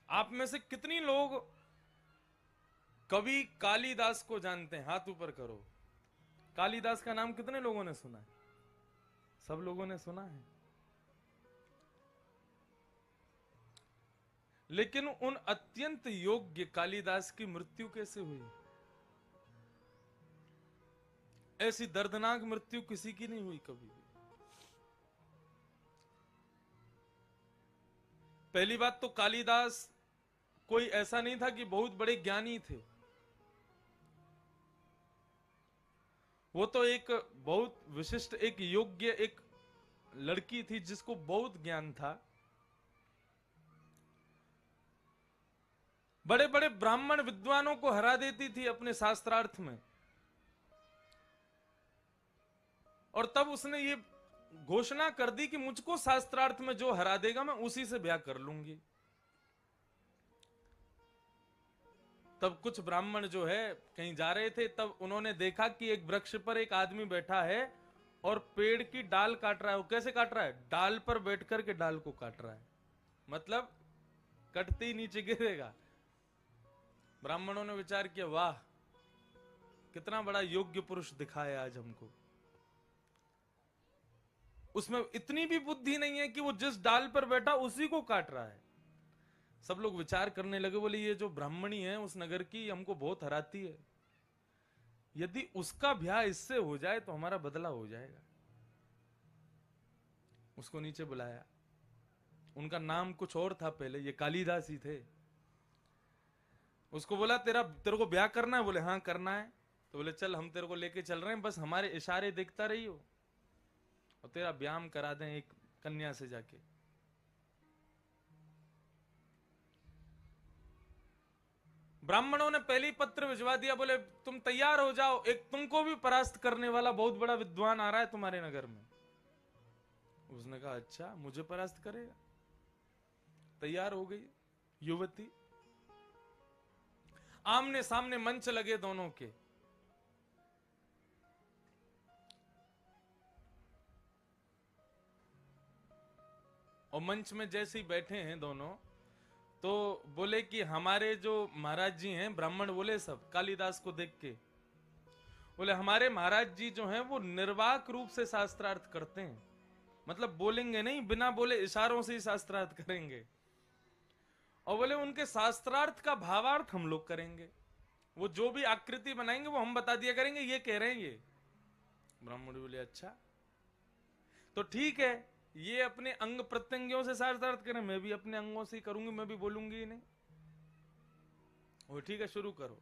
आप में से कितनी लोग कवि कालिदास को जानते हैं? हाथ ऊपर करो। कालिदास का नाम कितने लोगों ने सुना है? सब लोगों ने सुना है। लेकिन उन अत्यंत योग्य कालिदास की मृत्यु कैसे हुई? ऐसी दर्दनाक मृत्यु किसी की नहीं हुई कभी भी। पहली बात तो कालिदास कोई ऐसा नहीं था कि बहुत बड़े ज्ञानी थे। वो तो एक बहुत विशिष्ट, एक योग्य, एक लड़की थी जिसको बहुत ज्ञान था। बड़े बड़े ब्राह्मण विद्वानों को हरा देती थी अपने शास्त्रार्थ में। और तब उसने ये घोषणा कर दी कि मुझको शास्त्रार्थ में जो हरा देगा मैं उसी से ब्याह कर लूंगी। तब कुछ ब्राह्मण जो है कहीं जा रहे थे, तब उन्होंने देखा कि एक वृक्ष पर एक आदमी बैठा है और पेड़ की डाल काट रहा है। वो कैसे काट रहा है? डाल पर बैठ करके डाल को काट रहा है, मतलब कटते ही नीचे गिरेगा। ब्राह्मणों ने विचार किया, वाह कितना बड़ा योग्य पुरुष दिखाया आज हमको। उसमें इतनी भी बुद्धि नहीं है कि वो जिस डाल पर बैठा उसी को काट रहा है। सब लोग विचार करने लगे, बोले ये जो ब्राह्मणी है उस नगर की, हमको बहुत हराती है। यदि उसका ब्याह इससे हो जाए तो हमारा बदला हो जाएगा। उसको नीचे बुलाया। उनका नाम कुछ और था पहले, ये कालिदास ही थे। उसको बोला तेरे को ब्याह करना है? बोले हाँ करना है। तो बोले चल हम तेरे को लेके चल रहे हैं, बस हमारे इशारे देखता रहियो और तेरा ब्याह हम करा दें एक कन्या से जाके। ब्राह्मणों ने पहले ही पत्र भिजवा दिया, बोले तुम तैयार हो जाओ, एक तुमको भी परास्त करने वाला बहुत बड़ा विद्वान आ रहा है तुम्हारे नगर में। उसने कहा अच्छा, मुझे परास्त करेगा? तैयार हो गई युवती। आमने सामने मंच लगे दोनों के। और मंच में जैसे ही बैठे हैं दोनों, तो बोले कि हमारे जो महाराज जी हैं, ब्राह्मण बोले सब कालिदास को देख के, बोले हमारे महाराज जी जो हैं वो निर्वाक रूप से शास्त्रार्थ करते हैं, मतलब बोलेंगे नहीं, बिना बोले इशारों से ही शास्त्रार्थ करेंगे। और बोले उनके शास्त्रार्थ का भावार्थ हम लोग करेंगे, वो जो भी आकृति बनाएंगे वो हम बता दिया करेंगे, ये कह रहे हैं ये। ब्राह्मण बोले अच्छा तो ठीक है, ये अपने अंग प्रत्यंगियों से शास्त्रार्थ करें, मैं भी अपने अंगों से ही करूंगी, मैं भी बोलूंगी ही नहीं। वो ठीक है शुरू करो।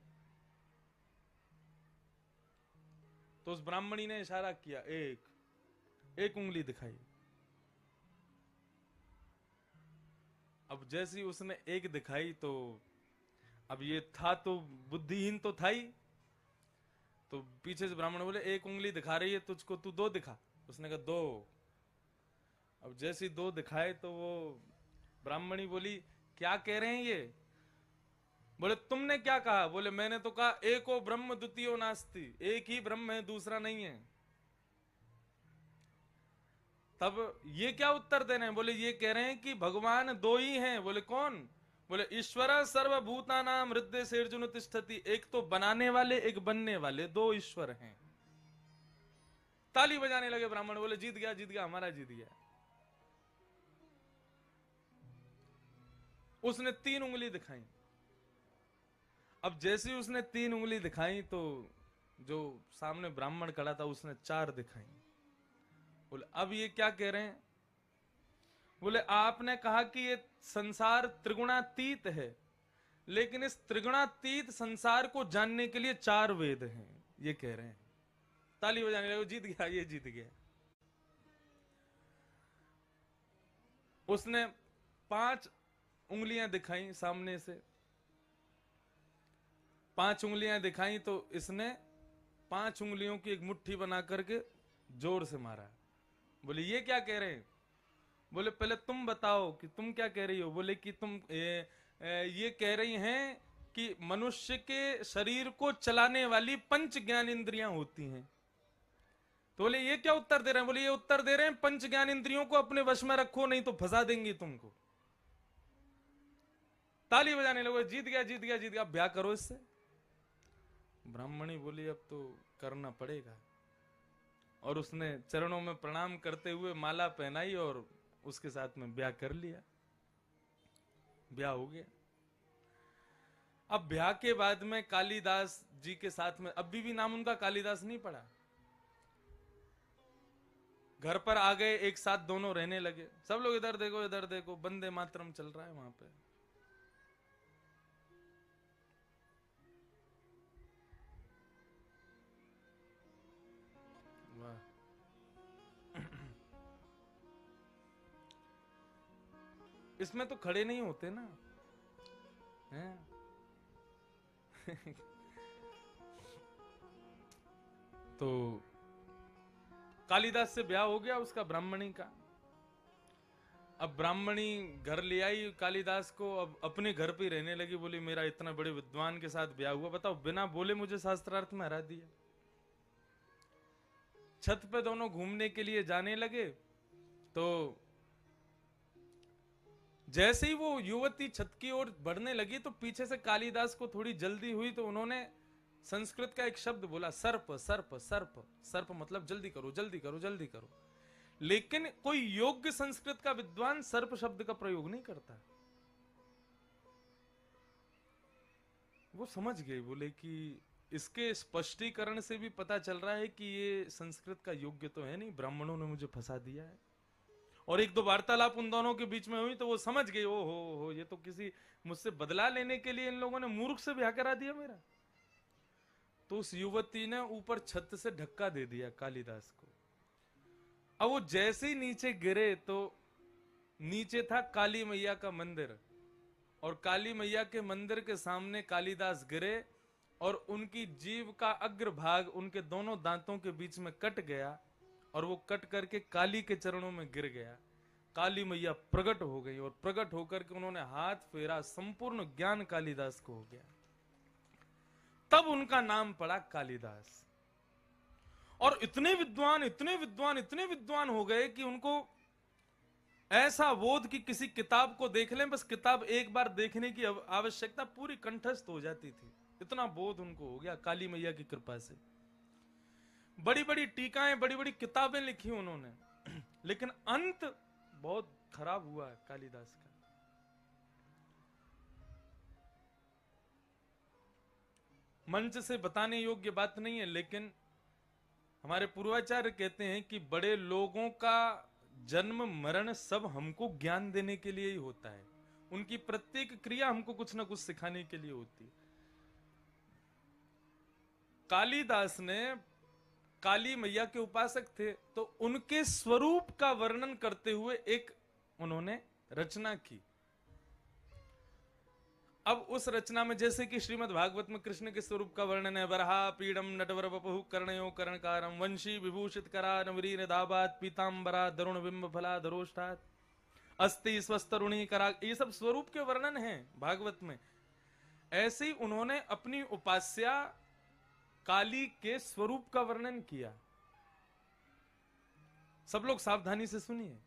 तो उस ब्राह्मणी ने इशारा किया, एक उंगली दिखाई। अब जैसी उसने एक दिखाई तो अब ये था तो बुद्धिहीन तो था ही। तो पीछे से ब्राह्मण बोले एक उंगली दिखा रही है तुझको, तू दो दिखा। उसने कहा दो। अब जैसी दो दिखाए तो वो ब्राह्मणी बोली क्या कह रहे हैं ये? बोले तुमने क्या कहा? बोले मैंने तो कहा एको ब्रह्म द्वितीयो नास्ति, एक ही ब्रह्म है दूसरा नहीं है। तब ये क्या उत्तर दे रहे हैं? बोले ये कह रहे हैं कि भगवान दो ही हैं। बोले कौन? बोले ईश्वर सर्वभूतानाम हृदय से अर्जुन तिष्ठति, एक तो बनाने वाले एक बनने वाले, दो ईश्वर हैं। ताली बजाने लगे ब्राह्मण, बोले जीत गया जीत गया, हमारा जीत गया। उसने तीन उंगली दिखाई। अब जैसे ही उसने तीन उंगली दिखाई तो जो सामने ब्राह्मण खड़ा था उसने चार दिखाई। बोले अब ये क्या कह रहे हैं? बोले आपने कहा कि ये संसार त्रिगुणातीत है, लेकिन इस त्रिगुणातीत संसार को जानने के लिए चार वेद हैं, ये कह रहे हैं। ताली बजाने लगे, जीत गया, ये जीत गया। उसने पांच उंगलियां दिखाई सामने से। पांच उंगलियां दिखाई तो इसने पांच उंगलियों की एक मुट्ठी बना करके जोर से मारा। बोले ये क्या कह रहे हैं? बोले पहले तुम बताओ कि तुम क्या कह रही हो। बोले कि तुम ये कह रही हैं कि मनुष्य के शरीर को चलाने वाली पंच ज्ञान इंद्रियां होती हैं। तो बोले ये क्या उत्तर दे रहे हैं? बोले ये उत्तर दे रहे हैं पंच ज्ञान इंद्रियों को अपने वश में रखो, नहीं तो फंसा देंगी तुमको। ताली बजाने लगे, जीत गया जीत गया जीत गया, अब ब्याह करो इससे। ब्राह्मणी बोली अब तो करना पड़ेगा, और उसने चरणों में प्रणाम करते हुए माला पहनाई और उसके साथ में ब्याह कर लिया। ब्याह हो गया। अब ब्याह के बाद में कालिदास जी के साथ में अभी भी नाम उनका कालिदास नहीं पड़ा। घर पर आ गए, एक साथ दोनों रहने लगे। सब लोग इधर देखो, वंदे मातरम चल रहा है वहां पे। वाह। इसमें तो खड़े नहीं होते ना, हैं? तो कालिदास से ब्याह हो गया उसका, ब्राह्मणी का। अब ब्राह्मणी घर ले आई कालिदास को, अब अपने घर पे रहने लगी। बोली मेरा इतना बड़े विद्वान के साथ ब्याह हुआ, बताओ बिना बोले मुझे शास्त्रार्थ में हरा दिया। छत पे दोनों घूमने के लिए जाने लगे, तो जैसे ही वो युवती छत की ओर बढ़ने लगी तो पीछे से कालिदास को थोड़ी जल्दी हुई, तो उन्होंने संस्कृत का एक शब्द बोला, सर्प सर्प सर्प। सर्प मतलब जल्दी करो जल्दी करो जल्दी करो। लेकिन कोई योग्य संस्कृत का विद्वान सर्प शब्द का प्रयोग नहीं करता। वो समझ गए, बोले कि इसके स्पष्टीकरण से भी पता चल रहा है कि ये संस्कृत का योग्य तो है नहीं, ब्राह्मणों ने मुझे फंसा दिया है। और एक दो वार्तालाप उन दोनों के बीच में हुई तो वो समझ गए, ओ हो ये तो किसी मुझसे बदला लेने के लिए इन लोगों ने मूर्ख से ब्याह करा दिया मेरा। तो उस युवती ने ऊपर छत से धक्का दे दिया कालिदास को। अब वो जैसे ही नीचे गिरे तो नीचे था काली मैया का मंदिर, और काली मैया के मंदिर के सामने कालिदास गिरे और उनकी जीभ का अग्रभाग उनके दोनों दांतों के बीच में कट गया, और वो कट करके काली के चरणों में गिर गया। काली मैया प्रकट हो गई, और प्रकट होकर के उन्होंने हाथ फेरा, संपूर्ण ज्ञान कालिदास को हो गया। तब उनका नाम पड़ा कालिदास। और इतने विद्वान इतने विद्वान इतने विद्वान हो गए कि उनको ऐसा बोध कि किसी किताब को देख लें, बस किताब एक बार देखने की आवश्यकता पूरी कंठस्थ हो जाती थी। इतना बोध उनको हो गया काली मैया की कृपा से। बड़ी बड़ी टीकाएं, बड़ी बड़ी किताबें लिखी उन्होंने, लेकिन अंत बहुत खराब हुआ कालिदास का। मंच से बताने योग्य बात नहीं है, लेकिन हमारे पूर्वाचार्य कहते हैं कि बड़े लोगों का जन्म मरण सब हमको ज्ञान देने के लिए ही होता है। उनकी प्रत्येक क्रिया हमको कुछ ना कुछ सिखाने के लिए होती है। कालिदास ने, काली मैया के उपासक थे, तो उनके स्वरूप का वर्णन करते हुए एक उन्होंने रचना की। अब उस रचना में जैसे कि श्रीमद् भागवत में कृष्ण के स्वरूप का वर्णन है, बरहा पीडम नटवर वपुः कर्णयो कर्णकारम वंशी विभूषित करा नवरीन दाबात पीतांबरा दरुण बिंब फला धरोष्ठात अस्ति स्वस्तरुणी करा, ये सब स्वरूप के वर्णन हैं भागवत में। ऐसे ही उन्होंने अपनी उपास्या काली के स्वरूप का वर्णन किया। सब लोग सावधानी से सुनिए।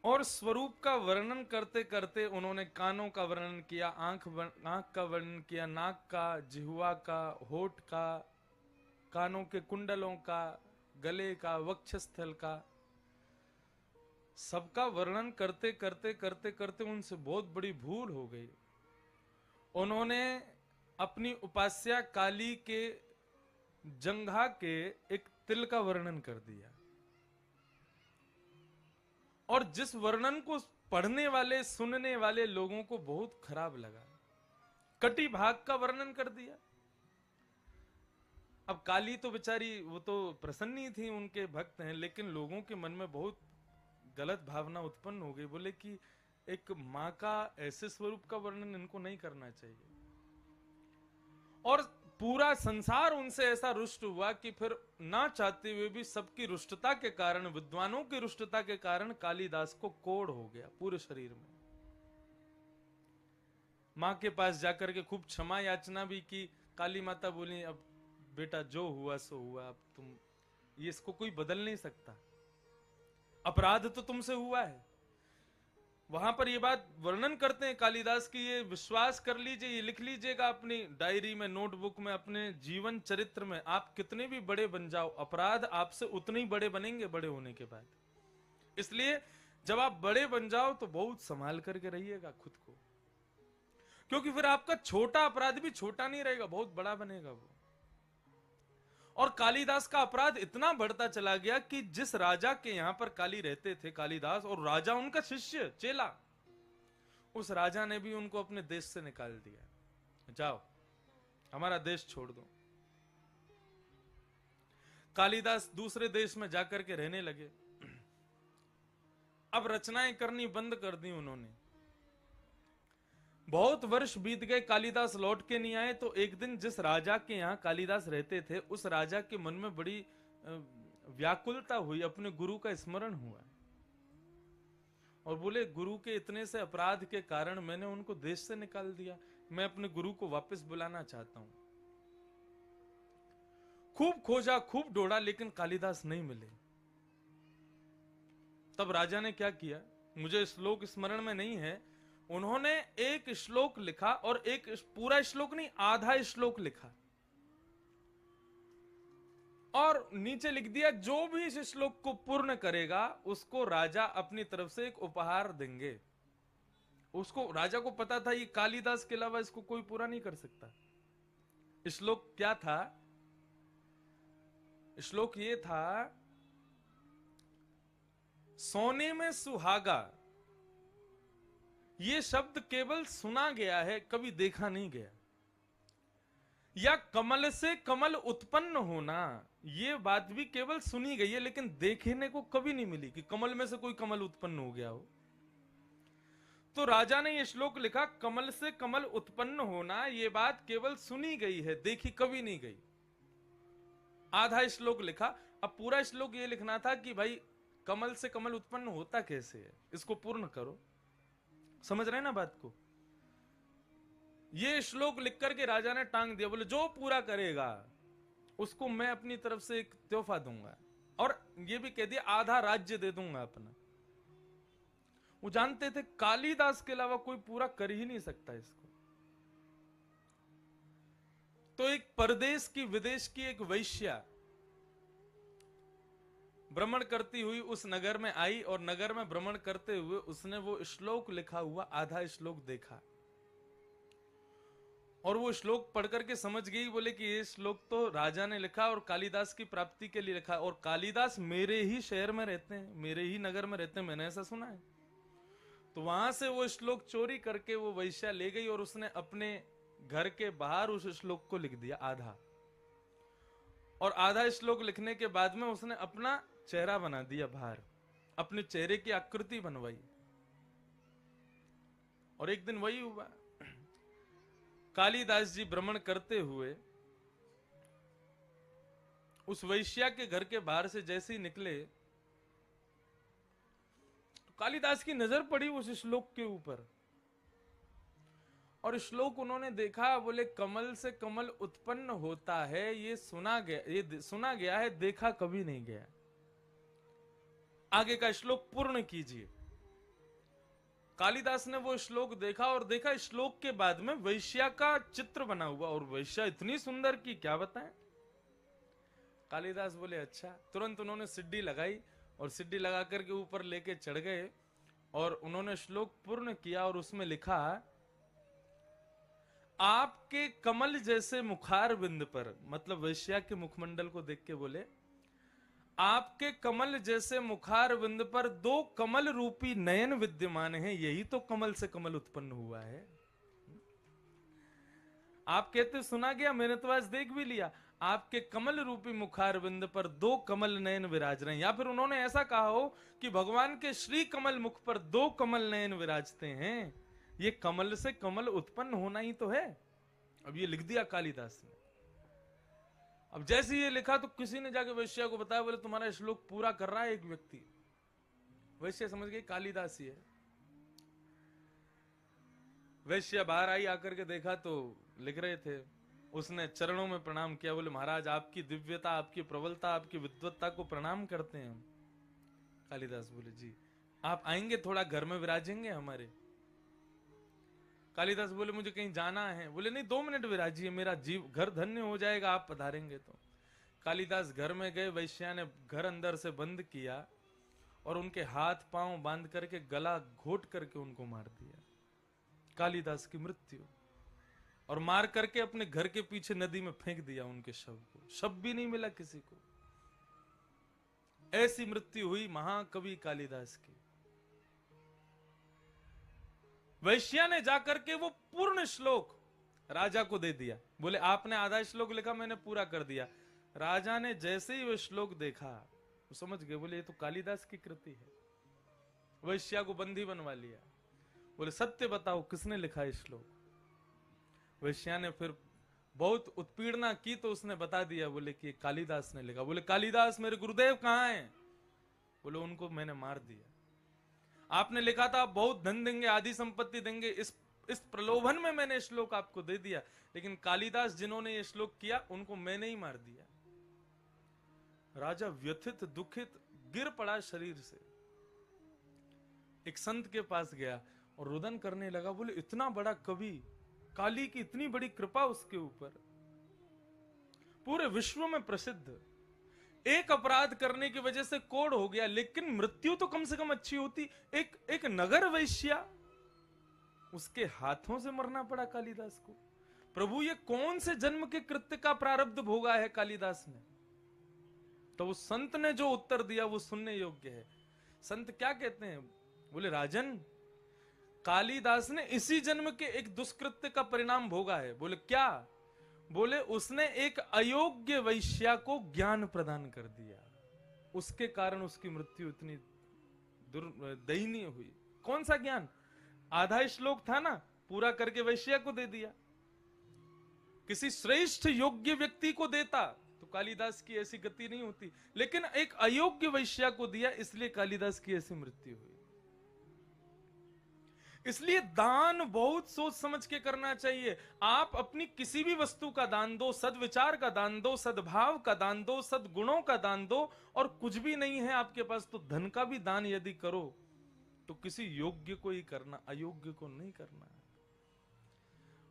और स्वरूप का वर्णन करते करते उन्होंने कानों का वर्णन किया, आंख का वर्णन किया, नाक का, जिह्वा का, होठ का, कानों के कुंडलों का, गले का, वक्षस्थल का, सबका वर्णन करते करते करते करते उनसे बहुत बड़ी भूल हो गई। उन्होंने अपनी उपास्या काली के जंघा के एक तिल का वर्णन कर दिया, और जिस वर्णन को पढ़ने वाले सुनने वाले लोगों को बहुत खराब लगा। कटी भाग का वर्णन कर दिया। अब काली तो बेचारी, वो तो प्रसन्नी थी, उनके भक्त हैं, लेकिन लोगों के मन में बहुत गलत भावना उत्पन्न हो गई। बोले कि एक मां का ऐसे स्वरूप का वर्णन इनको नहीं करना चाहिए। और पूरा संसार उनसे ऐसा रुष्ट हुआ कि फिर ना चाहते हुए भी सबकी रुष्टता के कारण, विद्वानों की रुष्टता के कारण कालिदास को कोढ़ हो गया पूरे शरीर में। मां के पास जाकर के खूब क्षमा याचना भी की। काली माता बोली अब बेटा जो हुआ सो हुआ, अब तुम ये इसको कोई बदल नहीं सकता, अपराध तो तुमसे हुआ है। वहां पर ये बात वर्णन करते हैं कालिदास की, ये विश्वास कर लीजिए, ये लिख लीजिएगा अपनी डायरी में, नोटबुक में, अपने जीवन चरित्र में, आप कितने भी बड़े बन जाओ, अपराध आपसे उतने ही बड़े बनेंगे बड़े होने के बाद। इसलिए जब आप बड़े बन जाओ तो बहुत संभाल करके रहिएगा खुद को, क्योंकि फिर आपका छोटा अपराध भी छोटा नहीं रहेगा, बहुत बड़ा बनेगा वो। और कालिदास का अपराध इतना बढ़ता चला गया कि जिस राजा के यहां पर काली रहते थे कालिदास, और राजा उनका शिष्य चेला, उस राजा ने भी उनको अपने देश से निकाल दिया, जाओ हमारा देश छोड़ दो। कालिदास दूसरे देश में जाकर के रहने लगे। अब रचनाएं करनी बंद कर दी उन्होंने। बहुत वर्ष बीत गए, कालिदास लौट के नहीं आए। तो एक दिन जिस राजा के यहाँ कालिदास रहते थे, उस राजा के मन में बड़ी व्याकुलता हुई, अपने गुरु का स्मरण हुआ और बोले, गुरु के इतने से अपराध के कारण मैंने उनको देश से निकाल दिया, मैं अपने गुरु को वापस बुलाना चाहता हूं। खूब खोजा, खूब ढूंढा, लेकिन कालिदास नहीं मिले। तब राजा ने क्या किया, मुझे श्लोक स्मरण में नहीं है, उन्होंने एक श्लोक लिखा, और एक पूरा श्लोक नहीं, आधा श्लोक लिखा और नीचे लिख दिया, जो भी इस श्लोक को पूर्ण करेगा उसको राजा अपनी तरफ से एक उपहार देंगे। उसको, राजा को पता था ये कालिदास के अलावा इसको कोई पूरा नहीं कर सकता। श्लोक क्या था? श्लोक ये था, सोने में सुहागा, ये शब्द केवल सुना गया है, कभी देखा नहीं गया। या कमल से कमल उत्पन्न होना, ये बात भी केवल सुनी गई है, लेकिन देखने को कभी नहीं मिली कि कमल में से कोई कमल उत्पन्न हो गया हो। तो राजा ने ये श्लोक लिखा, कमल से कमल उत्पन्न होना, ये बात केवल सुनी गई है, देखी कभी नहीं गई। आधा श्लोक लिखा। अब पूरा श्लोक ये लिखना था कि भाई कमल से कमल उत्पन्न होता कैसे है, इसको पूर्ण करो। समझ रहे ना बात को? ये श्लोक लिख करके राजा ने टांग दिया, बोले जो पूरा करेगा उसको मैं अपनी तरफ से एक तोहफा दूंगा, और ये भी कह दिया आधा राज्य दे दूंगा अपना। वो जानते थे कालिदास के अलावा कोई पूरा कर ही नहीं सकता इसको। तो एक परदेश की, विदेश की एक वैश्या भ्रमण करती हुई उस नगर में आई, और नगर में भ्रमण करते हुए उसने वो श्लोक लिखा हुआ आधा श्लोक देखा, और वो श्लोक पढ़ करके समझ गई। बोले कि ये श्लोक तो राजा ने लिखा और कालिदास की प्राप्ति के लिए लिखा, और कालिदास मेरे ही शहर में रहते हैं, मेरे ही नगर में रहते हैं, मैंने ऐसा सुना है। तो वहां से वो श्लोक चोरी करके वो वैश्या ले गई, और उसने अपने घर के बाहर उस श्लोक को लिख दिया आधा। और आधा श्लोक लिखने के बाद में उसने अपना चेहरा बना दिया बाहर, अपने चेहरे की आकृति बनवाई। और एक दिन वही हुआ, कालिदास जी भ्रमण करते हुए उस वैश्या के घर के बाहर से जैसे ही निकले, तो कालिदास की नजर पड़ी उस श्लोक के ऊपर, और श्लोक उन्होंने देखा। बोले कमल से कमल उत्पन्न होता है, ये सुना गया है, देखा कभी नहीं गया। आगे का श्लोक पूर्ण कीजिए। कालिदास ने वो श्लोक देखा, और देखा श्लोक के बाद में वैश्या का चित्र बना हुआ, और वैश्या इतनी सुंदर की क्या बताएं। कालिदास बोले अच्छा। तुरंत उन्होंने सिड्डी लगाई, और सिड्डी लगा करके ऊपर लेके चढ़ गए, और उन्होंने श्लोक पूर्ण किया, और उसमें लिखा, आपके कमल जैसे मुखार बिंद पर, मतलब वैश्या के मुखमंडल को देख के बोले, आपके कमल जैसे मुखार बिंद पर दो कमल रूपी नयन विद्यमान हैं, यही तो कमल से कमल उत्पन्न हुआ है। आप कहते सुना गया, मैंने तो आज देख भी लिया, आपके कमल रूपी मुखार बिंद पर दो कमल नयन विराज रहे हैं। या फिर उन्होंने ऐसा कहा हो कि भगवान के श्री कमल मुख पर दो कमल नयन विराजते हैं, ये कमल से कमल उत्पन्न होना ही तो है। अब ये लिख दिया कालिदास ने। अब जैसे ये लिखा तो किसी ने जाके वैश्या को बताया, बोले तुम्हारा श्लोक पूरा कर रहा है एक व्यक्ति। वैश्या समझ गई कालिदास ही है। वैश्या बाहर आई, आकर के देखा तो लिख रहे थे। उसने चरणों में प्रणाम किया, बोले महाराज आपकी दिव्यता, आपकी प्रबलता, आपकी विद्वत्ता को प्रणाम करते हैं। कालिदास बोले जी आप आएंगे थोड़ा घर में विराजेंगे हमारे? कालिदास बोले मुझे कहीं जाना है। बोले नहीं, 2 मिनट विराजिए, मेरा जीव घर धन्य हो जाएगा आप पधारेंगे तो। कालिदास घर में गए, वैश्या ने घर अंदर से बंद किया और उनके हाथ पांव बांध करके गला घोट करके उनको मार दिया। कालिदास की मृत्यु। और मार करके अपने घर के पीछे नदी में फेंक दिया उनके शव को। शव भी नहीं मिला किसी को। ऐसी मृत्यु हुई महाकवि कालिदास की। वैश्या ने जाकर के वो पूर्ण श्लोक राजा को दे दिया। बोले आपने आधा श्लोक लिखा, मैंने पूरा कर दिया। राजा ने जैसे ही वो श्लोक देखा, वो समझ गए, बोले ये तो कालिदास की कृति है। वैश्या को बंदी बनवा लिया। बोले सत्य बताओ किसने लिखा है श्लोक? वैश्या ने फिर बहुत उत्पीड़ना की तो उसने बता दिया, बोले कि कालिदास ने लिखा। बोले कालिदास मेरे गुरुदेव कहां हैं? बोले उनको मैंने मार दिया। आपने लिखा था बहुत धन देंगे, आदि संपत्ति देंगे, इस प्रलोभन में मैंने श्लोक आपको दे दिया, लेकिन कालिदास जिन्होंने ये श्लोक किया उनको मैंने ही मार दिया। राजा व्यथित दुखित गिर पड़ा शरीर से। एक संत के पास गया और रुदन करने लगा। बोले इतना बड़ा कवि, काली की इतनी बड़ी कृपा उसके ऊपर, पूरे विश्व में प्रसिद्ध, एक अपराध करने की वजह से कोढ़ हो गया, लेकिन मृत्यु तो कम से कम अच्छी होती। एक नगर वैश्या, उसके हाथों से मरना पड़ा कालिदास को। प्रभु ये कौन से जन्म के कृत्य का प्रारब्ध भोगा है कालिदास ने? तो उस संत ने जो उत्तर दिया वो सुनने योग्य है। संत क्या कहते हैं? बोले राजन, कालिदास ने इसी जन्म के एक दुष्कृत्य का परिणाम भोगा है। बोले क्या? बोले उसने एक अयोग्य वैश्या को ज्ञान प्रदान कर दिया, उसके कारण उसकी मृत्यु इतनी दयनीय हुई। कौन सा ज्ञान? आधा श्लोक था ना, पूरा करके वैश्या को दे दिया। किसी श्रेष्ठ योग्य व्यक्ति को देता तो कालिदास की ऐसी गति नहीं होती, लेकिन एक अयोग्य वैश्या को दिया, इसलिए कालिदास की ऐसी मृत्यु हुई। इसलिए दान बहुत सोच समझ के करना चाहिए। आप अपनी किसी भी वस्तु का दान दो, सद्विचार का दान दो, सद्भाव का दान दो, सद्गुणों का दान दो, और कुछ भी नहीं है आपके पास तो धन का भी दान यदि करो तो किसी योग्य को ही करना, अयोग्य को नहीं करना।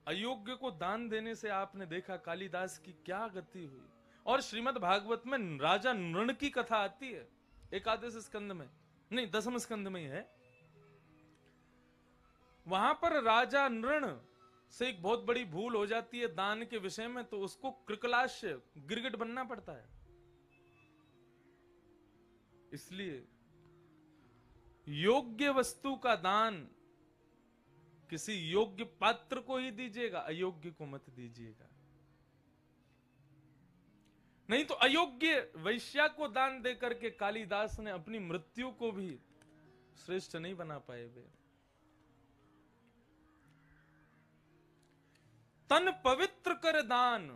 अयोग्य को दान देने से आपने देखा कालिदास की क्या गति हुई। और श्रीमद् भागवत में राजा नृण की कथा आती है, एकादश स्कंद में, नहीं 10वें स्कंद में ही है। वहां पर राजा नृण से एक बहुत बड़ी भूल हो जाती है दान के विषय में, तो उसको कृकलाश्य, गिरगिट बनना पड़ता है। इसलिए योग्य वस्तु का दान किसी योग्य पात्र को ही दीजिएगा, अयोग्य को मत दीजिएगा। नहीं तो अयोग्य वैश्या को दान देकर के कालिदास ने अपनी मृत्यु को भी श्रेष्ठ नहीं बना पाए वे। तन पवित्र कर दान,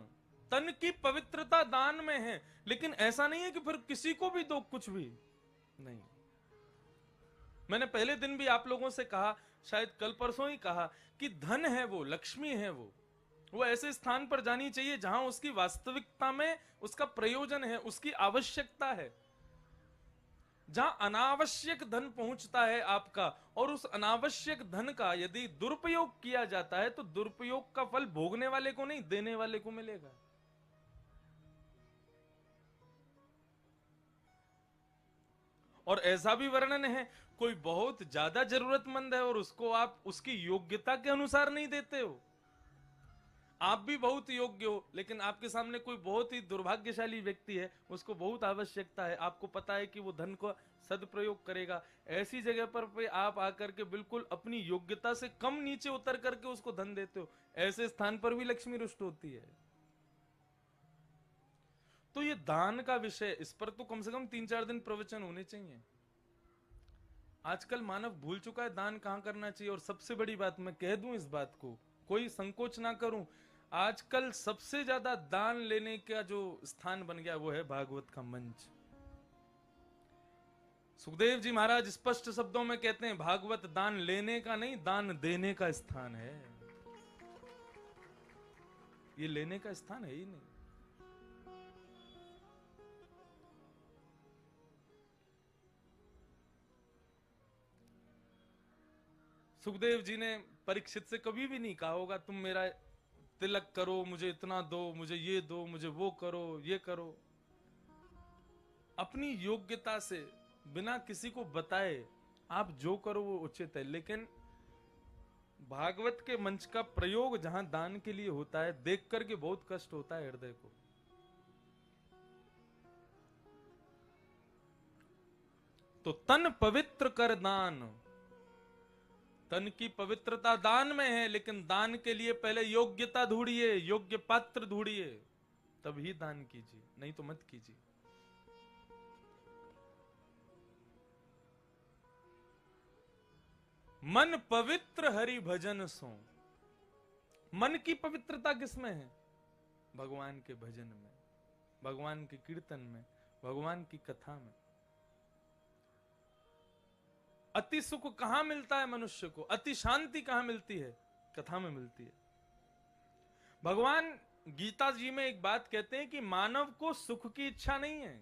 तन की पवित्रता दान में है, लेकिन ऐसा नहीं है कि फिर किसी को भी दो, कुछ भी नहीं। मैंने पहले दिन भी आप लोगों से कहा, शायद कल परसों ही कहा, कि धन है वो, लक्ष्मी है वो ऐसे स्थान पर जानी चाहिए जहां उसकी वास्तविकता में उसका प्रयोजन है, उसकी आवश्यकता है। जहां अनावश्यक धन पहुंचता है आपका, और उस अनावश्यक धन का यदि दुरुपयोग किया जाता है तो दुरुपयोग का फल भोगने वाले को नहीं, देने वाले को मिलेगा। और ऐसा भी वर्णन है, कोई बहुत ज्यादा जरूरतमंद है और उसको आप उसकी योग्यता के अनुसार नहीं देते हो। आप भी बहुत योग्य हो, लेकिन आपके सामने कोई बहुत ही दुर्भाग्यशाली व्यक्ति है, उसको बहुत आवश्यकता है, आपको पता है कि वो धन को सदप्रयोग करेगा। ऐसी जगह पर आप आकर के बिल्कुल अपनी योग्यता से कम नीचे उतर करके उसको धन देते हो, ऐसे स्थान पर भी लक्ष्मी रुष्ट होती है। तो ये दान का विषय, इस पर तो कम से कम 3-4 दिन प्रवचन होने चाहिए। आजकल मानव भूल चुका है दान कहां करना चाहिए। और सबसे बड़ी बात मैं कह दूं, इस बात को कोई संकोच ना करूं, आजकल सबसे ज्यादा दान लेने का जो स्थान बन गया वो है भागवत का मंच। सुखदेव जी महाराज स्पष्ट शब्दों में कहते हैं, भागवत दान लेने का नहीं, दान देने का स्थान है। ये लेने का स्थान है ही नहीं। सुखदेव जी ने परीक्षित से कभी भी नहीं कहा होगा तुम मेरा तिलक करो, मुझे इतना दो, मुझे ये दो, मुझे वो करो, ये करो। अपनी योग्यता से बिना किसी को बताए आप जो करो वो उचित है। लेकिन भागवत के मंच का प्रयोग जहां दान के लिए होता है, देख करके बहुत कष्ट होता है हृदय को। तो तन पवित्र कर दान, तन की पवित्रता दान में है, लेकिन दान के लिए पहले योग्यता ढूंढिए, योग्य पात्र ढूंढिए, तभी दान कीजिए, नहीं तो मत कीजिए। मन पवित्र हरि भजन सो। मन की पवित्रता किसमें है? भगवान के भजन में, भगवान के कीर्तन में, भगवान की कथा में। अति सुख कहां मिलता है मनुष्य को? अति शांति कहां मिलती है? कथा में मिलती है। भगवान गीता जी में एक बात कहते हैं कि मानव को सुख की इच्छा नहीं है।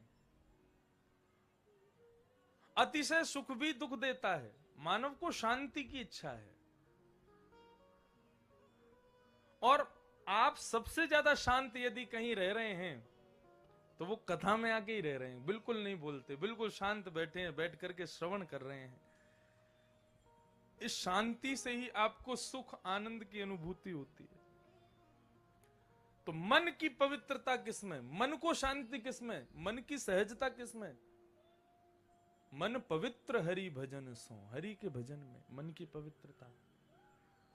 अतिशय सुख भी दुख देता है, मानव को शांति की इच्छा है। और आप सबसे ज्यादा शांत यदि कहीं रह रहे हैं तो वो कथा में आके ही रह रहे हैं, बिल्कुल नहीं बोलते, बिल्कुल शांत बैठे हैं, बैठ करके श्रवण कर रहे हैं। इस शांति से ही आपको सुख आनंद की अनुभूति होती है। तो मन की पवित्रता किसमें? मन को शांति किसमें? मन की सहजता किसमें? मन पवित्र हरि भजन सो। हरि के भजन में मन की पवित्रता।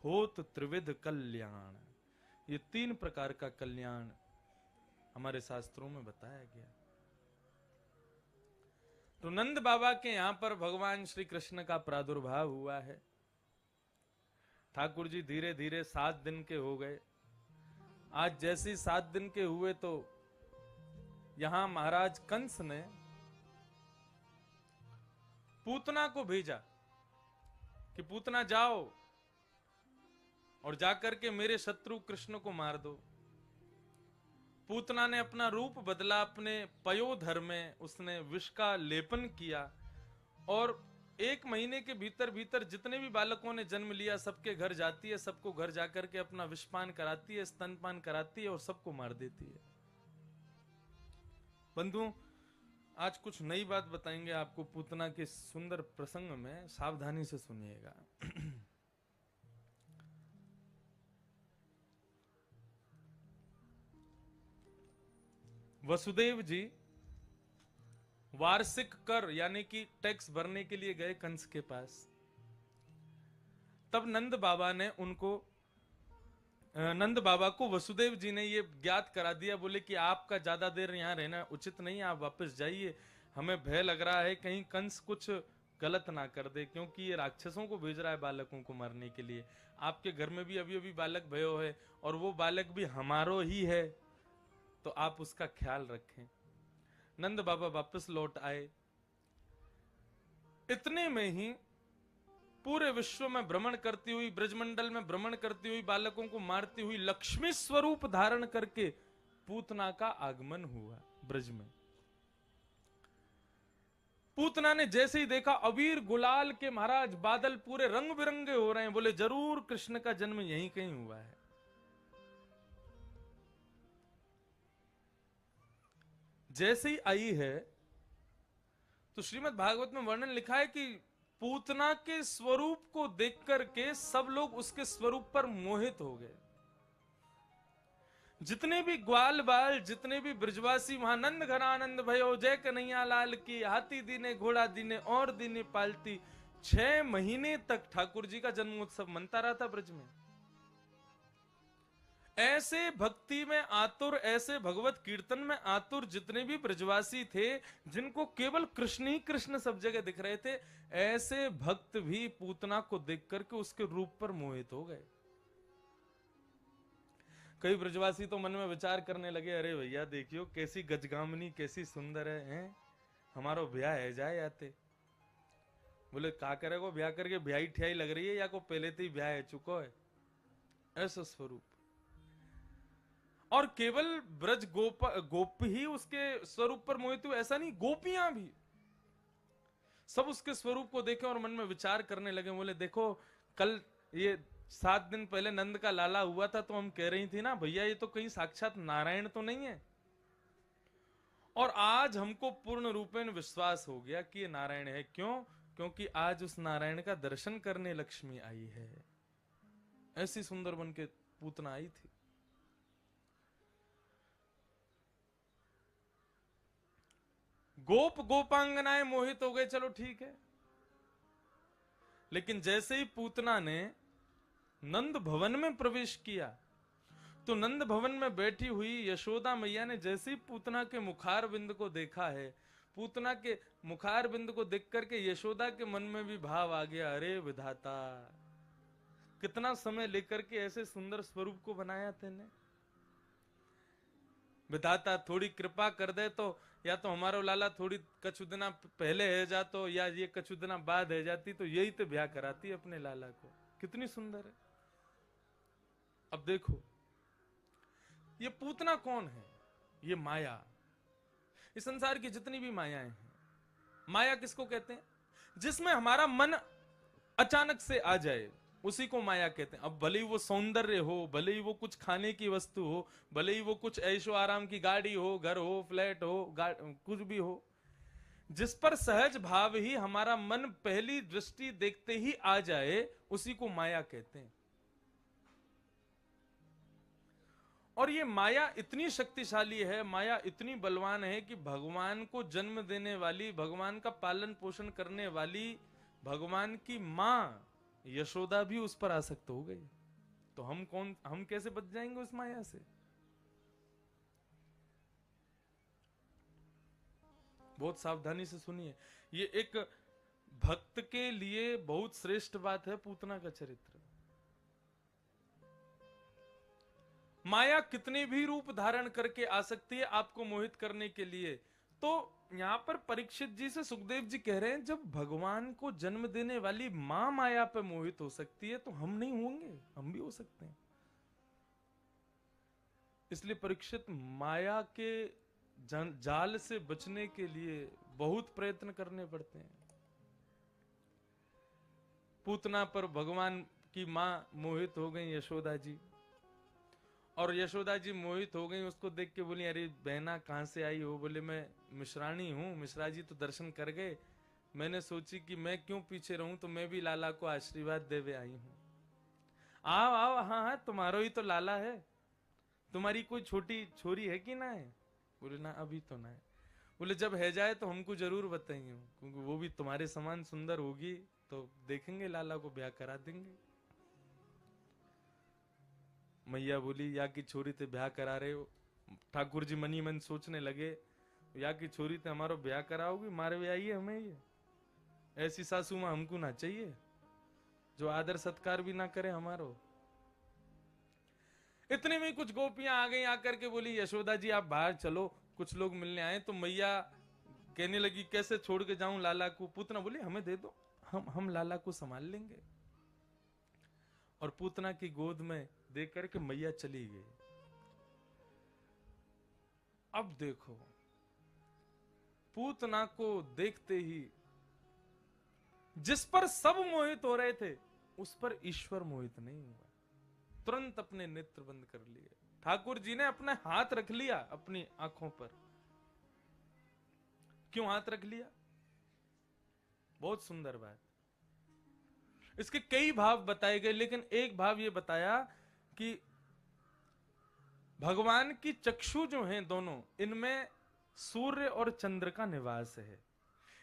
होत त्रिविध कल्याण, ये 3 प्रकार का कल्याण हमारे शास्त्रों में बताया गया। तो नंद बाबा के यहां पर भगवान श्री कृष्ण का प्रादुर्भाव हुआ है। ठाकुर जी धीरे धीरे 7 दिन के हो गए। आज जैसे 7 दिन के हुए तो यहां महाराज कंस ने पूतना को भेजा कि पूतना जाओ और जाकर के मेरे शत्रु कृष्ण को मार दो। पूतना ने अपना रूप बदला, अपने पयोधर में उसने विष का लेपन किया और 1 महीने के भीतर भीतर जितने भी बालकों ने जन्म लिया सबके घर जाती है, सबको घर जाकर के अपना विषपान कराती है, स्तनपान कराती है और सबको मार देती है। बंधु, आज कुछ नई बात बताएंगे आपको पूतना के सुंदर प्रसंग में, सावधानी से सुनिएगा। वसुदेव जी वार्षिक कर यानी कि टैक्स भरने के लिए गए कंस के पास। तब नंद बाबा को वसुदेव जी ने ये ज्ञात करा दिया, बोले कि आपका ज्यादा देर यहां रहना उचित नहीं, आप वापस जाइए, हमें भय लग रहा है कहीं कंस कुछ गलत ना कर दे, क्योंकि ये राक्षसों को भेज रहा है बालकों को मारने के लिए। आपके घर में भी अभी अभी बालक भयो है और वो बालक भी हमारो ही है, तो आप उसका ख्याल रखें। नंद बाबा वापस लौट आए। इतने में ही पूरे विश्व में भ्रमण करती हुई, ब्रजमंडल में भ्रमण करती हुई, बालकों को मारती हुई, लक्ष्मी स्वरूप धारण करके पूतना का आगमन हुआ ब्रज में। पूतना ने जैसे ही देखा अबीर गुलाल के महाराज बादल पूरे रंग बिरंगे हो रहे हैं, बोले जरूर कृष्ण का जन्म यहीं कहीं हुआ है। जैसे ही आई है तो श्रीमद् भागवत में वर्णन लिखा है कि पूतना के स्वरूप को देख करके सब लोग उसके स्वरूप पर मोहित हो गए। जितने भी ग्वाल बाल, जितने भी ब्रजवासी वहां नंद घर आनंद भयो, जय कन्हैया लाल की, हाथी दीने घोड़ा दीने और दीने पालती। 6 महीने तक ठाकुर जी का जन्मोत्सव मनता रहा था ब्रज में। ऐसे भक्ति में आतुर, ऐसे भगवत कीर्तन में आतुर जितने भी ब्रजवासी थे, जिनको केवल कृष्ण ही कृष्ण सब जगह दिख रहे थे, ऐसे भक्त भी पूतना को देख करके उसके रूप पर मोहित हो गए। कई ब्रजवासी तो मन में विचार करने लगे, अरे भैया देखियो कैसी गजगामनी, कैसी सुंदर है, हमारो ब्याह है जाए आते। बोले का करेगो ब्याह करके, ब्याही ठियाई लग रही है या को पहले तो ही ब्याह है चुको है। ऐसा स्वरूप। और केवल ब्रज गोप ही उसके स्वरूप पर मोहित हुए ऐसा नहीं, गोपियां भी सब उसके स्वरूप को देखे और मन में विचार करने लगे। बोले देखो कल ये 7 दिन पहले नंद का लाला हुआ था, तो हम कह रही थी ना भैया ये तो कहीं साक्षात नारायण तो नहीं है। और आज हमको पूर्ण रूपेण विश्वास हो गया कि ये नारायण है। क्यों? क्योंकि आज उस नारायण का दर्शन करने लक्ष्मी आई है। ऐसी सुंदर बन के पूतना आई थी। गोप गोपांगनाएं मोहित हो गए, चलो ठीक है। लेकिन जैसे ही पूतना ने नंद भवन में प्रवेश किया, तो नंद भवन में बैठी हुई यशोदा मैया ने जैसे ही पूतना के मुखार बिंद को देखा है, पूतना के मुखार बिंद को देख करके यशोदा के मन में भी भाव आ गया, अरे विधाता, कितना समय लेकर के ऐसे सुंदर स्वरूप को बनाया तेने। विधाता थोड़ी कृपा कर दे तो या तो हमारो लाला थोड़ी कछु दिना पहले है जातो, या ये कछु दिना बाद है जाती, तो यही तो ब्याह कराती अपने लाला को। कितनी सुंदर है। अब देखो ये पूतना कौन है? ये माया। इस संसार की जितनी भी मायाएं हैं, माया किसको कहते हैं? जिसमें हमारा मन अचानक से आ जाए उसी को माया कहते हैं। अब भले ही वो सौंदर्य हो, भले ही वो कुछ खाने की वस्तु हो, भले ही वो कुछ ऐशो आराम की गाड़ी हो, घर हो, फ्लैट हो, कुछ भी हो, जिस पर सहज भाव ही हमारा मन पहली दृष्टि देखते ही आ जाए उसी को माया कहते हैं। और ये माया इतनी शक्तिशाली है, माया इतनी बलवान है कि भगवान को जन्म देने वाली, भगवान का पालन पोषण करने वाली भगवान की मां यशोदा भी उस पर आसक्त हो गई। तो हम कैसे बच जाएंगे उस माया से? बहुत सावधानी से सुनिए, ये एक भक्त के लिए बहुत श्रेष्ठ बात है पूतना का चरित्र। माया कितने भी रूप धारण करके आ सकती है आपको मोहित करने के लिए। तो यहां पर परीक्षित जी से सुखदेव जी कह रहे हैं, जब भगवान को जन्म देने वाली मां माया पे मोहित हो सकती है, तो हम नहीं होंगे? हम भी हो सकते हैं। इसलिए परीक्षित माया के जाल से बचने के लिए बहुत प्रयत्न करने पड़ते हैं। पूतना पर भगवान की मां मोहित हो गई यशोदा जी, और यशोदा जी मोहित हो गई। उसको देख के बोली, अरे बहना कहां से आई हो? बोले मैं मिश्राणी हूं। मिश्रा जी तो दर्शन कर गए, मैंने सोची कि मैं क्यों पीछे रहूं, तो मैं भी लाला को आशीर्वाद देवे आई हूं। आओ आओ, हाँ हाँ तुम्हारो ही तो लाला है। तुम्हारी कोई छोटी छोरी है कि ना है? बोले ना अभी तो ना है। बोले जब है जाए तो हमको जरूर बताइए, क्योंकि वो भी तुम्हारे समान सुंदर होगी, तो देखेंगे लाला को ब्याह करा देंगे। मैया बोली, या की छोरी ते ब्याह करा रहे हो? ठाकुर जी मनी मन सोचने लगे, या की छोरी ते हमारो ब्याह कराओगी? मारे ब्याह है हमें ये ऐसी सासू मां हमको ना चाहिए, जो आदर सत्कार भी ना करे हमारो। इतने में कुछ गोपियां आ गई, आकर के बोली, यशोदा जी आप बाहर चलो, कुछ लोग मिलने आए। तो मैया कहने लगी, कैसे छोड़ के जाऊं लाला को? पूतना बोली, हमें दे दो, हम लाला को संभाल लेंगे। और पूतना की गोद में दे करके मैया चली गई। अब देखो, पूतना को देखते ही जिस पर सब मोहित हो रहे थे, उस पर ईश्वर मोहित नहीं हुआ। तुरंत अपने नेत्र बंद कर लिए। ठाकुर जी ने अपना हाथ रख लिया अपनी आंखों पर। क्यों हाथ रख लिया? बहुत सुंदर बात। इसके कई भाव बताए गए, लेकिन एक भाव यह बताया कि भगवान की चक्षु जो हैं दोनों, इनमें सूर्य और चंद्र का निवास है।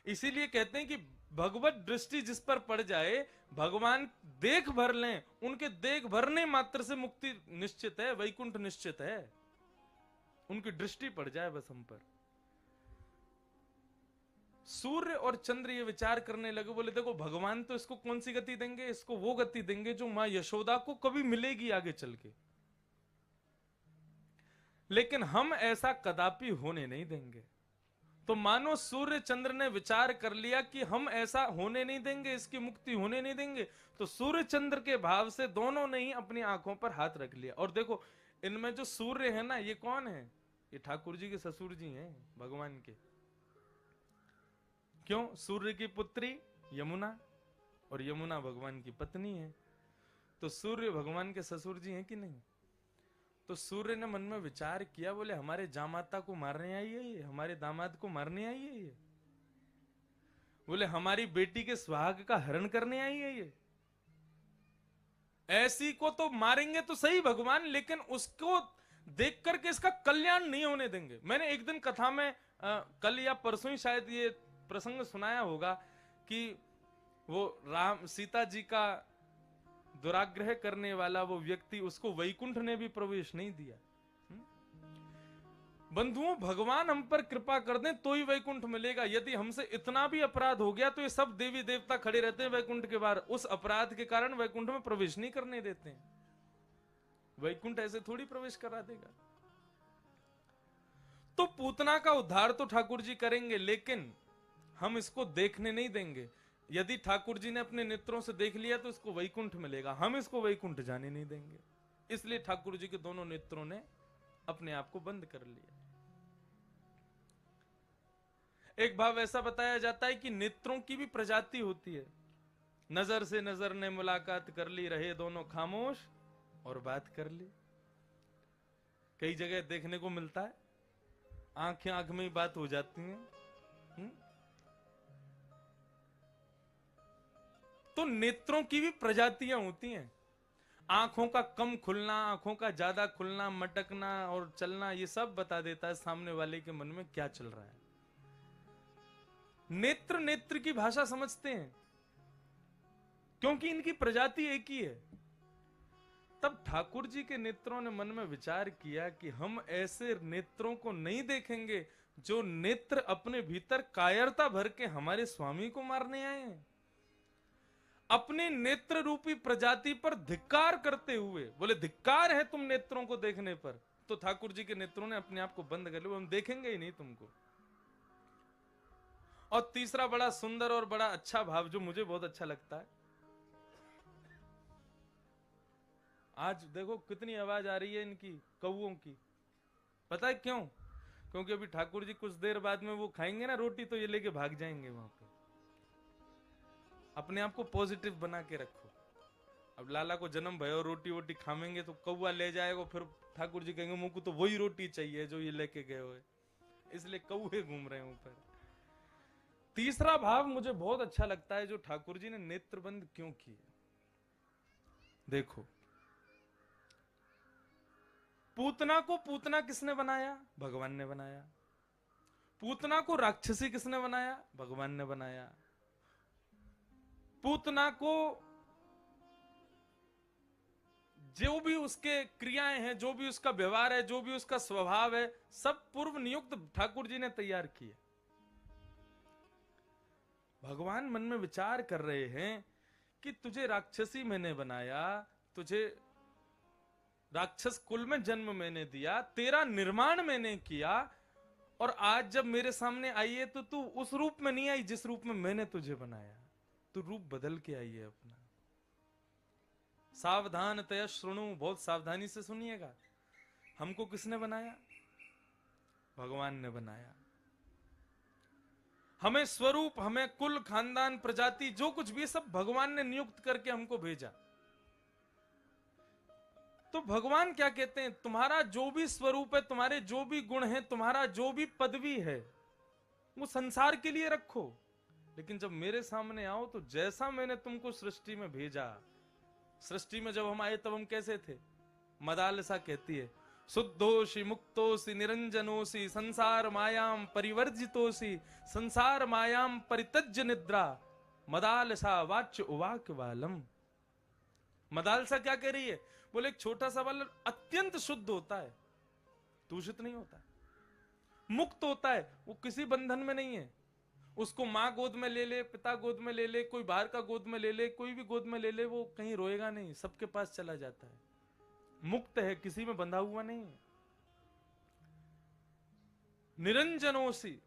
इसीलिए कहते हैं कि भगवत दृष्टि जिस पर पड़ जाए, भगवान देख भर लें, उनके देख भरने मात्र से मुक्ति निश्चित है, वैकुंठ निश्चित है। उनकी दृष्टि पड़ जाए बस हम पर। सूर्य और चंद्र ये विचार करने लगे, बोले देखो भगवान तो इसको कौन सी गति देंगे? इसको वो गति देंगे जो मां यशोदा को कभी मिलेगी आगे चल के, लेकिन हम ऐसा कदापि होने नहीं देंगे। तो मानो सूर्य चंद्र ने विचार कर लिया कि हम ऐसा होने नहीं देंगे, इसकी मुक्ति होने नहीं देंगे। तो सूर्य चंद्र के भाव से दोनों ने ही अपनी आंखों पर हाथ रख लिया। और देखो इनमें जो सूर्य है ना, ये कौन है? ये ठाकुर जी के ससुर जी हैं भगवान के। क्यों? सूर्य की पुत्री यमुना, और यमुना भगवान की पत्नी है। तो सूर्य भगवान के ससुर जी हैं कि नहीं? तो सूर्य ने मन में विचार किया, बोले हमारे जामाता को मारने आई है ये, हमारे दामाद को मारने आई है ये, बोले हमारी बेटी के सुहाग का हरण करने आई है ये, ऐसी को तो मारेंगे तो सही भगवान, लेकिन उसको देख करके इसका कल्याण नहीं होने देंगे। मैंने एक दिन कथा में कल या परसों ही शायद ये प्रसंग सुनाया होगा कि वो राम सीता जी का दुराग्रह करने वाला वो व्यक्ति, उसको वैकुंठ ने भी प्रवेश नहीं दिया। बंधुओं, भगवान हम पर कृपा कर दें तो ही वैकुंठ मिलेगा। यदि हमसे इतना भी अपराध हो गया तो ये सब देवी देवता खड़े रहते हैं वैकुंठ के बाहर, उस अपराध के कारण वैकुंठ में प्रवेश नहीं करने देते हैं। वैकुंठ ऐसे थोड़ी प्रवेश करा देगा। तो पूतना का उद्धार तो ठाकुर जी करेंगे, लेकिन हम इसको देखने नहीं देंगे। यदि ठाकुर जी ने अपने नेत्रों से देख लिया तो इसको वैकुंठ मिलेगा, हम इसको वैकुंठ जाने नहीं देंगे। इसलिए ठाकुर जी के दोनों नेत्रों ने अपने आप को बंद कर लिया। एक भाव ऐसा बताया जाता है कि नेत्रों की भी प्रजाति होती है। नजर से नजर ने मुलाकात कर ली, रहे दोनों खामोश और बात कर ली। कई जगह देखने को मिलता है, आंखें आंख में ही बात हो जाती हैं। तो नेत्रों की भी प्रजातियां होती हैं। आंखों का कम खुलना, आंखों का ज्यादा खुलना, मटकना और चलना, ये सब बता देता है सामने वाले के मन में क्या चल रहा है। नेत्र नेत्र की भाषा समझते हैं क्योंकि इनकी प्रजाति एक ही है। तब ठाकुर जी के नेत्रों ने मन में विचार किया कि हम ऐसे नेत्रों को नहीं देखेंगे जो नेत्र अपने भीतर कायरता भर के हमारे स्वामी को मारने आए हैं। अपने नेत्र रूपी प्रजाति पर धिक्कार करते हुए बोले, धिक्कार है तुम नेत्रों को देखने पर। तो ठाकुर जी के नेत्रों ने अपने आप को बंद कर लिया, हम देखेंगे ही नहीं तुमको। और तीसरा बड़ा सुंदर और बड़ा अच्छा भाव जो मुझे बहुत अच्छा लगता है, आज देखो कितनी आवाज आ रही है इनकी कौओं की। पता है क्यों? क्योंकि अभी ठाकुर जी कुछ देर बाद में वो खाएंगे ना रोटी, तो ये लेके भाग जाएंगे वहां पे। अपने आप को पॉजिटिव बना के रखो। अब लाला को जन्म भयो, रोटी वोटी खाएंगे तो कौआ ले जाएगा, फिर ठाकुर जी कहेंगे मुझको तो वही रोटी चाहिए जो ये लेके गए हुए, इसलिए कौए घूम रहे हैं ऊपर। तीसरा भाव मुझे बहुत अच्छा लगता है, जो ठाकुर जी ने नेत्रबंद क्यों किए। देखो, पूतना को पूतना किसने बनाया? भगवान ने बनाया। पूतना को राक्षसी किसने बनाया? भगवान ने बनाया। पूतना को जो भी उसके क्रियाएं हैं, जो भी उसका व्यवहार है, जो भी उसका स्वभाव है, सब पूर्व नियुक्त ठाकुर जी ने तैयार किए। भगवान मन में विचार कर रहे हैं कि तुझे राक्षसी मैंने बनाया, तुझे राक्षस कुल में जन्म मैंने दिया, तेरा निर्माण मैंने किया, और आज जब मेरे सामने आई है तो तू उस रूप में नहीं आई जिस रूप में मैंने तुझे बनाया। तू रूप बदल के आई है अपना। सावधान तय श्रृणु, बहुत सावधानी से सुनिएगा। हमको किसने बनाया? भगवान ने बनाया। हमें स्वरूप, हमें कुल, खानदान, प्रजाति, जो कुछ भी सब भगवान ने नियुक्त करके हमको भेजा। तो भगवान क्या कहते हैं? तुम्हारा जो भी स्वरूप है, तुम्हारे जो भी गुण हैं, तुम्हारा जो भी पदवी है, वो संसार के लिए रखो, लेकिन जब मेरे सामने आओ तो जैसा मैंने तुमको सृष्टि में भेजा, सृष्टि में जब हम आए तब हम कैसे थे? मदालसा कहती है, शुद्धोषि मुक्तोषि निरंजनोषि संसार मायाम परिवर्जितोषि संसार मायाम परित्यज्य निद्रा मदालसा वाच्य उवाक बालम। मदालसा क्या कह रही है? बोले एक छोटा सा बालक अत्यंत शुद्ध होता है, दूषित नहीं होता, मुक्त होता है, वो किसी बंधन में नहीं है। उसको माँ गोद में ले ले, पिता गोद में ले ले, कोई बाहर का गोद में ले ले, कोई भी गोद में ले ले, वो कहीं रोएगा नहीं, सबके पास चला जाता है, मुक्त है, किसी में बंधा हुआ नहीं है। निरंजनोसी,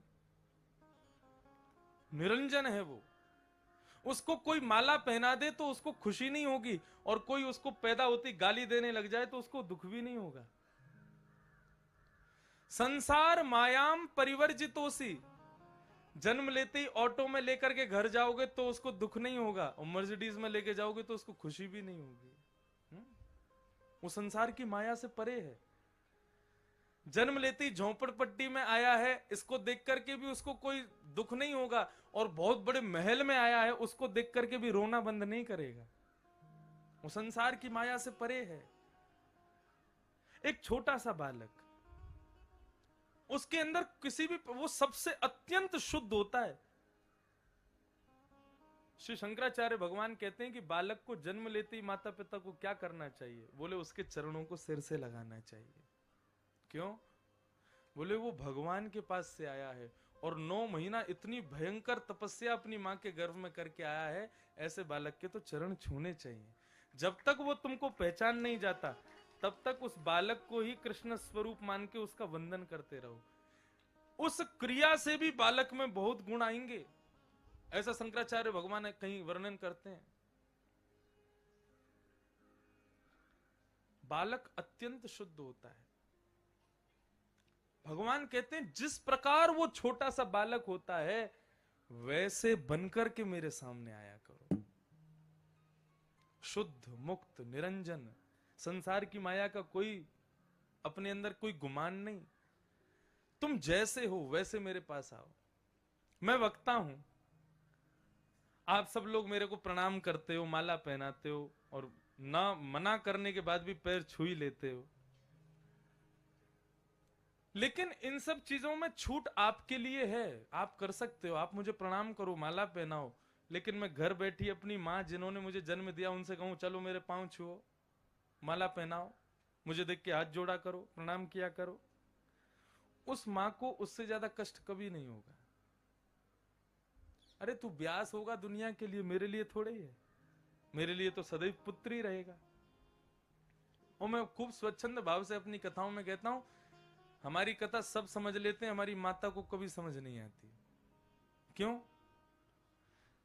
निरंजन है वो। उसको कोई माला पहना दे तो उसको खुशी नहीं होगी, और कोई उसको पैदा होती गाली देने लग जाए तो उसको दुख भी नहीं होगा। संसार मायाम परिवर्जितोसी, जन्म लेते ही ऑटो में लेकर के घर जाओगे तो उसको दुख नहीं होगा, और मर्सिडीज में लेके जाओगे तो उसको खुशी भी नहीं होगी। वो संसार की माया से परे है। जन्म लेते ही झोंपड़पट्टी में आया है, इसको देख करके भी उसको कोई दुख नहीं होगा, और बहुत बड़े महल में आया है, उसको देख करके भी रोना बंद नहीं करेगा। वो संसार की माया से परे है। एक छोटा सा बालक, उसके अंदर किसी भी, वो सबसे अत्यंत शुद्ध होता है। श्री शंकराचार्य भगवान कहते हैं कि बालक को जन्म लेते ही माता पिता को क्या करना चाहिए? बोले उसके चरणों को सिर से लगाना चाहिए। क्यों? बोले वो भगवान के पास से आया है और 9 महीना इतनी भयंकर तपस्या अपनी मां के गर्भ में करके आया है, ऐसे बालक के तो चरण छूने चाहिए। जब तक वो तुमको पहचान नहीं जाता तब तक उस बालक को ही कृष्ण स्वरूप मान के उसका वंदन करते रहो। उस क्रिया से भी बालक में बहुत गुण आएंगे, ऐसा शंकराचार्य भगवान कहीं वर्णन करते हैं। बालक अत्यंत शुद्ध होता है। भगवान कहते हैं जिस प्रकार वो छोटा सा बालक होता है वैसे बनकर के मेरे सामने आया करो। शुद्ध, मुक्त, निरंजन, संसार की माया का कोई अपने अंदर कोई गुमान नहीं। तुम जैसे हो वैसे मेरे पास आओ। मैं वक्ता हूं, आप सब लोग मेरे को प्रणाम करते हो, माला पहनाते हो, और ना मना करने के बाद भी पैर छू ही लेते हो। लेकिन इन सब चीजों में छूट आपके लिए है, आप कर सकते हो, आप मुझे प्रणाम करो, माला पहनाओ। लेकिन मैं घर बैठी अपनी माँ जिन्होंने मुझे जन्म दिया उनसे कहूं चलो मेरे पांव छुओ, माला पहनाओ, मुझे देख के हाथ जोड़ा करो, प्रणाम किया करो, उस मां को उससे ज्यादा कष्ट कभी नहीं होगा। अरे तू व्यास होगा दुनिया के लिए, मेरे लिए थोड़े ही है। मेरे लिए तो सदैव पुत्र ही रहेगा। और मैं खूब स्वच्छंद भाव से अपनी कथाओं में कहता हूं, हमारी कथा सब समझ लेते हैं, हमारी माता को कभी समझ नहीं आती। क्यों?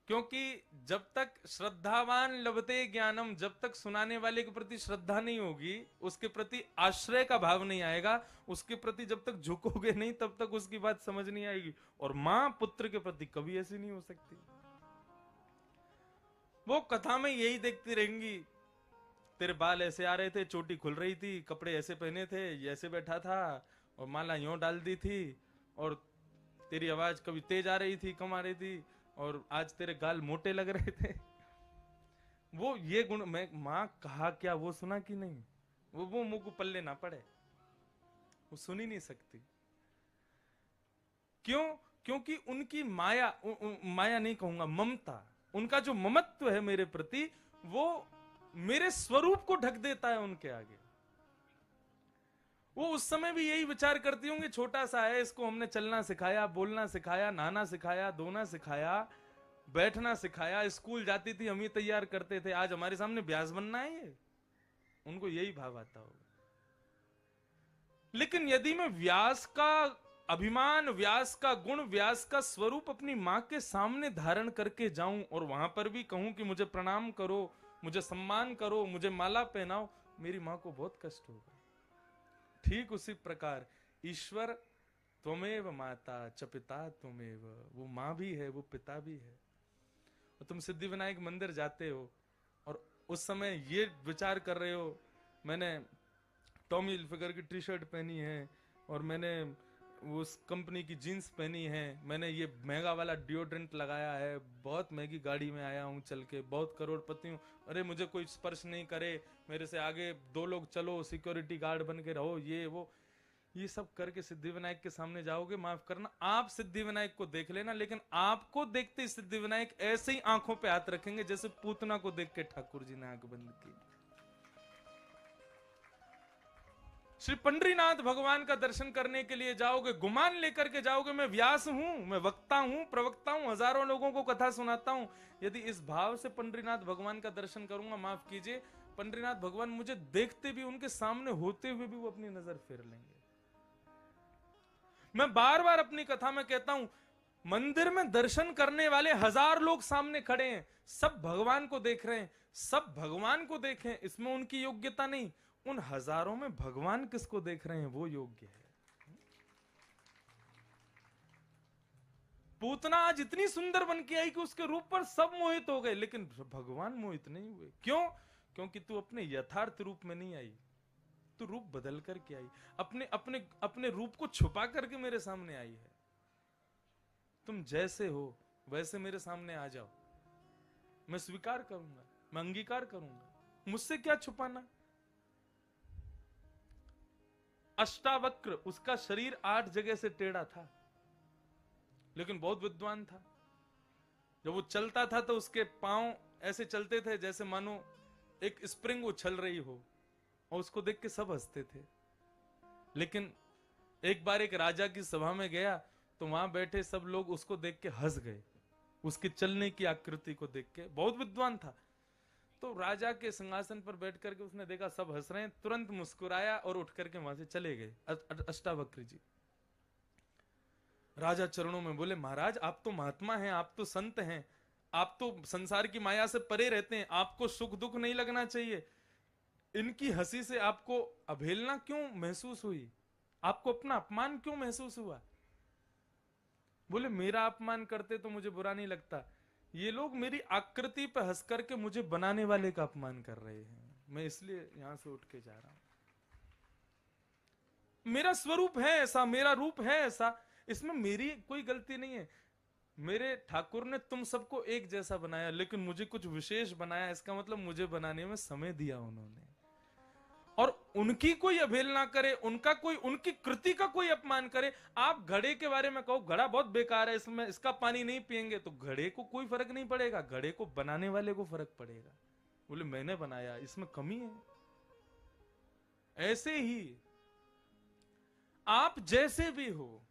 क्योंकि जब तक श्रद्धावान लभते ज्ञानम, जब तक सुनाने वाले के प्रति श्रद्धा नहीं होगी, उसके प्रति आश्रय का भाव नहीं आएगा, उसके प्रति जब तक झुकोगे नहीं तब तक उसकी बात समझ नहीं आएगी। और मां पुत्र के प्रति कभी ऐसी नहीं हो सकती। वो कथा में यही देखती रहेंगी, तेरे बाल ऐसे आ रहे थे, चोटी खुल रही थी, कपड़े ऐसे पहने थे, ये ऐसे बैठा था, और माला यूं डाल दी थी, और तेरी आवाज कभी तेज आ रही थी, कम आ रही थी, और आज तेरे गाल मोटे लग रहे थे। वो ये गुण, मैं मां कहा क्या वो सुना कि नहीं? वो मुंह को पल्ले ना पड़े, वो सुन ही नहीं सकती। क्यों? क्योंकि उनकी माया, माया नहीं कहूंगा, ममता, उनका जो ममत्व है मेरे प्रति, वो मेरे स्वरूप को ढक देता है उनके आगे। वो उस समय भी यही विचार करती होंगी, छोटा सा है, इसको हमने चलना सिखाया, बोलना सिखाया, नहाना सिखाया, धोना सिखाया, बैठना सिखाया, स्कूल जाती थी हम ही तैयार करते थे, आज हमारे सामने ब्यास बनना है ये। उनको यही भाव आता होगा। लेकिन यदि मैं व्यास का अभिमान, व्यास का गुण, व्यास का स्वरूप अपनी मां के सामने धारण करके जाऊं और वहां पर भी कहूं कि मुझे प्रणाम करो, मुझे सम्मान करो, मुझे माला पहनाओ, मेरी मां को बहुत कष्ट होगा। ठीक उसी प्रकार ईश्वर त्वमेव माता च पिता त्वमेव, वो मां भी है, वो पिता भी है। और तुम सिद्धिविनायक मंदिर जाते हो और उस समय ये विचार कर रहे हो, मैंने टॉमी हिलफिगर की टी शर्ट पहनी है, और मैंने उस कंपनी की जीन्स पहनी है, मैंने ये महंगा वाला डिओड्रेंट लगाया है, बहुत महंगी गाड़ी में आया हूं चल के, बहुत करोड़पति हूं, अरे मुझे कोई स्पर्श नहीं करे, मेरे से आगे 2 लोग चलो, सिक्योरिटी गार्ड बन के रहो, ये सब करके सिद्धिविनायक के सामने जाओगे, माफ करना, आप सिद्धिविनायक को देख लेना, लेकिन आपको देखते ही सिद्धिविनायक ऐसे ही आंखों पे हाथ रखेंगे जैसे पूतना को देख के ठाकुर जी ने आंख बंद की। श्री पंडरीनाथ भगवान का दर्शन करने के लिए जाओगे, गुमान लेकर के जाओगे, मैं व्यास हूं, मैं वक्ता हूं, प्रवक्ता हूं, हजारों लोगों को कथा सुनाता हूं, यदि इस भाव से पंडरीनाथ भगवान का दर्शन करूंगा, माफ कीजिए, पंडरीनाथ भगवान मुझे देखते भी, उनके सामने होते हुए भी वो अपनी नजर फेर लेंगे। मैं बार बार अपनी कथा में कहता हूं, मंदिर में दर्शन करने वाले 1000 लोग सामने खड़े हैं, सब भगवान को देख रहे हैं, सब भगवान को देखें, इसमें उनकी योग्यता नहीं, उन हजारों में भगवान किसको देख रहे हैं वो योग्य है। पूतना आज इतनी सुंदर बन के आई कि उसके रूप पर सब मोहित हो गए, लेकिन भगवान मोहित नहीं हुए। क्यों? क्योंकि तू अपने यथार्थ रूप में नहीं आई, तो रूप बदल करके आई, अपने अपने अपने रूप को छुपा करके मेरे सामने आई है। तुम जैसे हो वैसे मेरे सामने आ जाओ, मैं स्वीकार करूंगा, मैं अंगीकार करूंगा, मुझसे क्या छुपाना। अष्टावक्र, उसका शरीर 8 जगह से टेढ़ा था, लेकिन बहुत विद्वान था। जब वो चलता था तो उसके पांव ऐसे चलते थे जैसे मानो एक स्प्रिंग उछल रही हो, और उसको देख के सब हंसते थे। लेकिन एक बार एक राजा की सभा में गया तो वहां बैठे सब लोग उसको देख के हंस गए, उसके चलने की आकृति को देख के। बहुत विद्वान था। तो राजा के सिंहासन पर बैठ करके उसने देखा सब हंस रहे हैं, तुरंत मुस्कुराया और उठ करके वहां से चले गए अष्टावक्र जी। राजा चरणों में बोले, महाराज आप तो महात्मा हैं, आप तो संत हैं, आप तो संसार की माया से परे रहते हैं, आपको सुख दुख नहीं लगना चाहिए। इनकी हंसी से आपको अवहेलना क्यों महसूस हुई, आपको अपना अपमान क्यों महसूस हुआ? बोले, मेरा अपमान करते तो मुझे बुरा नहीं लगता, ये लोग मेरी आकृति पर हंस करके मुझे बनाने वाले का अपमान कर रहे हैं, मैं इसलिए यहां से उठ के जा रहा हूं। मेरा स्वरूप है ऐसा, मेरा रूप है ऐसा, इसमें मेरी कोई गलती नहीं है। मेरे ठाकुर ने तुम सबको एक जैसा बनाया, लेकिन मुझे कुछ विशेष बनाया, इसका मतलब मुझे बनाने में समय दिया उन्होंने। और उनकी कोई अवहेलना करे, उनका कोई, उनकी कृति का कोई अपमान करे। आप घड़े के बारे में कहो घड़ा बहुत बेकार है, इसमें इसका पानी नहीं पिएंगे, तो घड़े को कोई फर्क नहीं पड़ेगा, घड़े को बनाने वाले को फर्क पड़ेगा। बोले मैंने बनाया, इसमें कमी है। ऐसे ही आप जैसे भी हो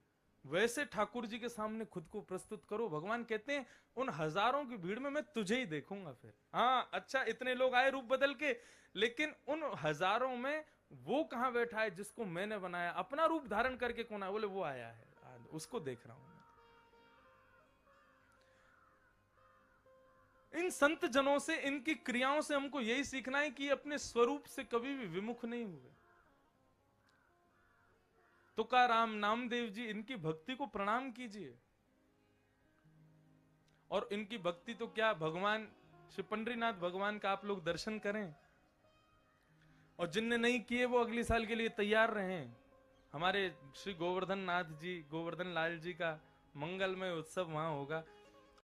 वैसे ठाकुर जी के सामने खुद को प्रस्तुत करो। भगवान कहते हैं उन हजारों की भीड़ में मैं तुझे ही देखूंगा। फिर हाँ अच्छा, इतने लोग आए रूप बदल के, लेकिन उन हजारों में वो कहां बैठा है जिसको मैंने बनाया, अपना रूप धारण करके कौन आया? बोले वो आया है, उसको देख रहा हूं मैं। इन संत जनों से, इनकी क्रियाओं से हमको यही सीखना है कि अपने स्वरूप से कभी भी विमुख नहीं हुए। तुकाराम, नामदेव जी, इनकी भक्ति को प्रणाम कीजिए। और इनकी भक्ति तो क्या, भगवान श्री पंडरीनाथ भगवान का आप लोग दर्शन करें, और जिनने नहीं किए वो अगले साल के लिए तैयार रहें। हमारे श्री गोवर्धन नाथ जी, गोवर्धन लाल जी का मंगलमय उत्सव वहां होगा।